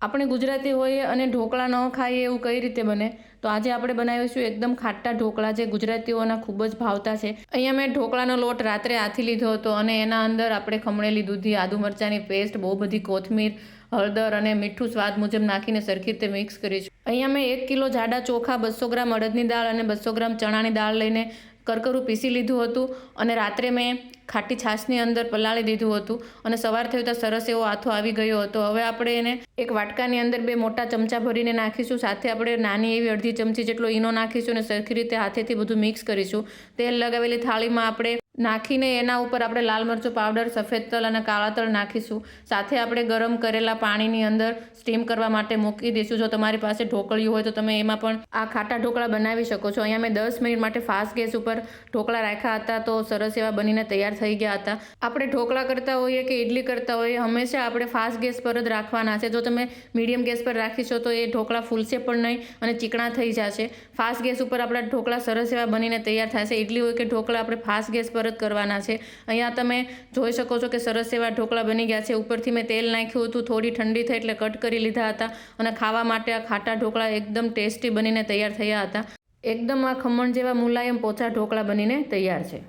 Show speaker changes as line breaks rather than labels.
આપણે ગુજરાતી હોઈએ અને ઢોકળા ન ખાઈએ એવું કઈ રીતે બને? તો આજે આપણે બનાવીશું એકદમ ખાટા ઢોકળા, જે ગુજરાતીઓના ખૂબ જ ભાવતા છે. અહીંયા મેં ઢોકળાનો લોટ રાત્રે આથી લીધો હતો અને એના અંદર આપણે ખમણેલી દૂધી, આદુ મરચાંની પેસ્ટ, બહુ બધી કોથમીર, હળદર અને મીઠું સ્વાદ મુજબ નાખીને સરખી રીતે મિક્સ કરીશું. અહીંયા મેં 1 કિલો જાડા ચોખા, 200 ગ્રામ અડદની દાળ અને 200 ગ્રામ ચણાની દાળ લઈને કરકરું પીસી લીધું હતું અને રાત્રે મેં ખાટી છાશની અંદર પલાળી દીધું હતું અને સવાર થયું તો સરસ એવો આથો આવી ગયો હતો. હવે આપણે એને એક વાટકાની અંદર 2 મોટા ચમચા ભરીને નાખીશું. સાથે આપણે નાની એવી અડધી ચમચી જેટલો ઈનો નાખીશું અને સરખી રીતે હાથેથી બધું મિક્સ કરીશું. તેલ લગાવેલી થાળીમાં આપણે નાખીને એના ઉપર આપણે લાલ મરચું પાવડર, સફેદ તલ અને કાળા તલ નાખીશું. સાથે આપણે ગરમ કરેલા પાણીની અંદર સ્ટીમ કરવા માટે મૂકી દઈશું. જો તમારી પાસે ઢોકળિયું હોય તો તમે એમાં પણ આ ખાટા ઢોકળા બનાવી શકો છો. અહીંયા મેં 10 મિનિટ માટે ફાસ્ટ ગેસ ઉપર ઢોકળા રાખ્યા હતા તો સરસ એવા બનીને તૈયાર થઈ ગયા હતા. આપણે ઢોકળા કરતા હોઈએ કે ઇડલી કરતા હોઈએ, હંમેશા આપણે ફાસ્ટ ગેસ પર જ રાખવાના છે. જો તમે મીડિયમ ગેસ પર રાખીશો તો એ ઢોકળા ફૂલશે પણ નહીં અને ચીકણા થઈ જશે. ફાસ્ટ ગેસ ઉપર આપણા ઢોકળા સરસ એવા બનીને તૈયાર થશે. ઇડલી હોય કે ઢોકળા આપણે ફાસ્ટ ગેસ પર જ કરવાના છે. અહીંયા તમે જોઈ શકો છો કે સરસ એવા ઢોકળા બની ગયા છે. ઉપરથી મેં તેલ નાખ્યું હતું, થોડી ઠંડી થઈ એટલે કટ કરી લીધા હતા અને ખાવા માટે આ ખાટા ઢોકળા એકદમ ટેસ્ટી બનીને તૈયાર થયા હતા. એકદમ આ ખમણ જેવા મુલાયમ પોચા ઢોકળા બનીને તૈયાર છે.